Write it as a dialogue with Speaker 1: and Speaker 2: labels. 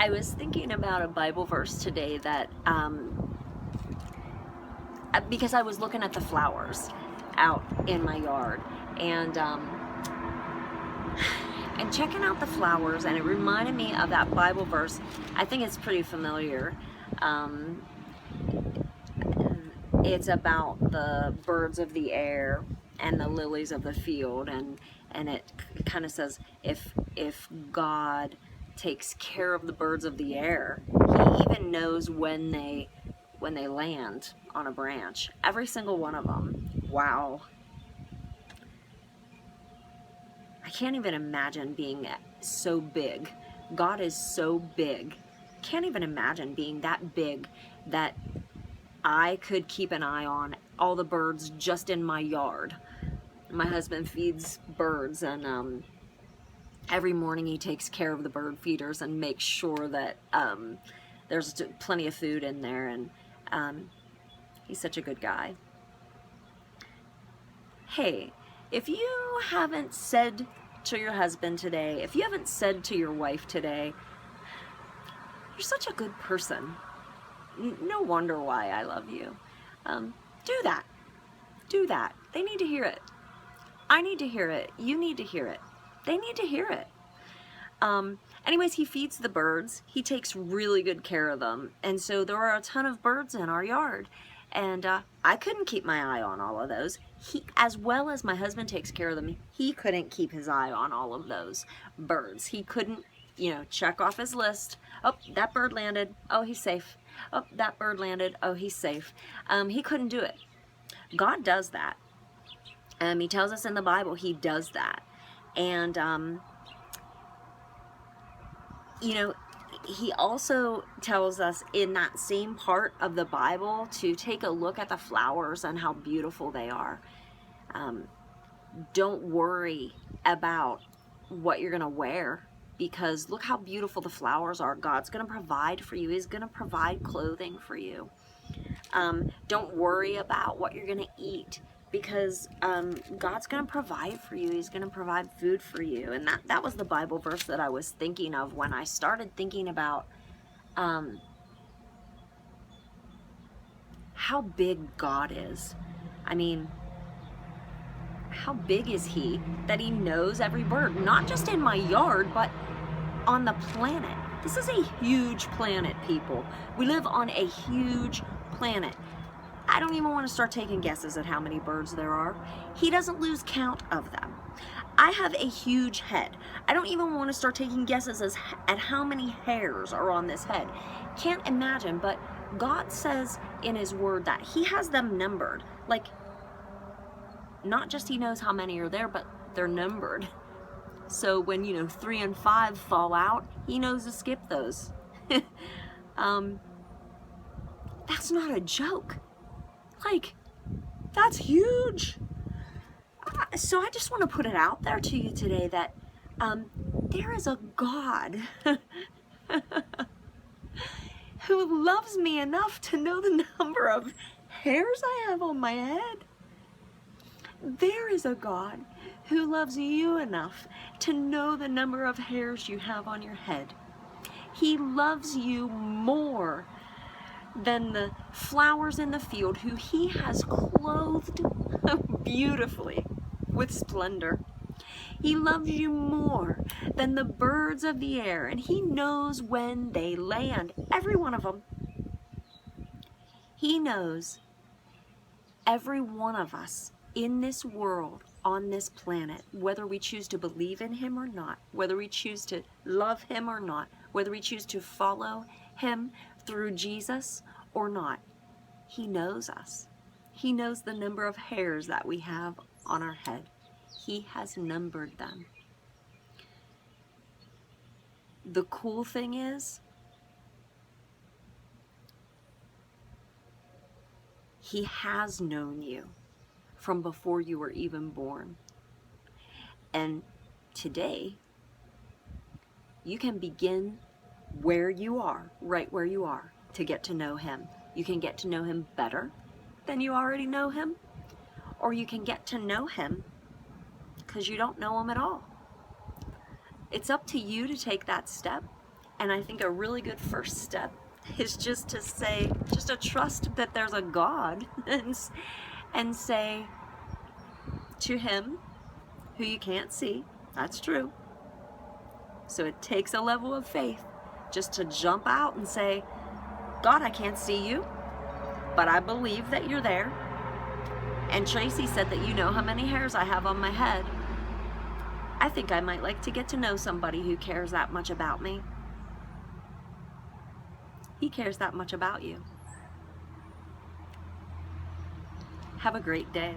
Speaker 1: I was thinking about a Bible verse today that, because I was looking at the flowers out in my yard, and checking out the flowers, and it reminded me of that Bible verse. I think it's pretty familiar. It's about the birds of the air and the lilies of the field, and it kind of says, if God takes care of the birds of the air, he even knows when they land on a branch, every single one of them. Wow. I can't even imagine being so big. God is so big. Can't even imagine being that big that I could keep an eye on all the birds just in my yard. My husband feeds birds, and every morning he takes care of the bird feeders and makes sure that there's plenty of food in there, and he's such a good guy. Hey, if you haven't said to your husband today, if you haven't said to your wife today, you're such a good person, no wonder why I love you, do that. Do that. They need to hear it. I need to hear it. You need to hear it. They need to hear it. Anyways, he feeds the birds. He takes really good care of them. And so there are a ton of birds in our yard. And I couldn't keep my eye on all of those. He, as well as my husband takes care of them, he couldn't keep his eye on all of those birds. He couldn't, check off his list. Oh, that bird landed. Oh, he's safe. Oh, that bird landed. Oh, he's safe. He couldn't do it. God does that. He tells us in the Bible he does that. And, he also tells us in that same part of the Bible to take a look at the flowers and how beautiful they are. Don't worry about what you're going to wear, because look how beautiful the flowers are. God's going to provide for you. He's going to provide clothing for you. Don't worry about what you're going to eat, because God's going to provide for you. He's going to provide food for you. And that was the Bible verse that I was thinking of when I started thinking about how big God is. I mean, how big is he that he knows every bird, not just in my yard, but on the planet. This is a huge planet, people. We live on a huge planet. I don't even want to start taking guesses at how many birds there are. He doesn't lose count of them. I have a huge head. I don't even want to start taking guesses at how many hairs are on this head. Can't imagine, but God says in his word that he has them numbered. Like, not just he knows how many are there, but they're numbered. So when, 3 and 5 fall out, he knows to skip those. That's not a joke. Like, that's huge. So I just want to put it out there to you today that there is a God who loves me enough to know the number of hairs I have on my head. There is a God who loves you enough to know the number of hairs you have on your head. He loves you more than the flowers in the field, who he has clothed beautifully with splendor. He loves you more than the birds of the air, and he knows when they land, every one of them. He knows every one of us in this world, on this planet, whether we choose to believe in him or not, whether we choose to love him or not, whether we choose to follow him through Jesus or not. He knows us. He knows the number of hairs that we have on our head. He has numbered them. The cool thing is, he has known you from before you were even born. And today, you can begin where you are, right where you are, to get to know him. You can get to know him better than you already know him, or you can get to know him because you don't know him at all. It's up to you to take that step And I think a really good first step is just to trust that there's a God and say to him, who you can't see, that's true. So it takes a level of faith just to jump out and say, God, I can't see you, but I believe that you're there. And Tracy said that you know how many hairs I have on my head. I think I might like to get to know somebody who cares that much about me. He cares that much about you. Have a great day.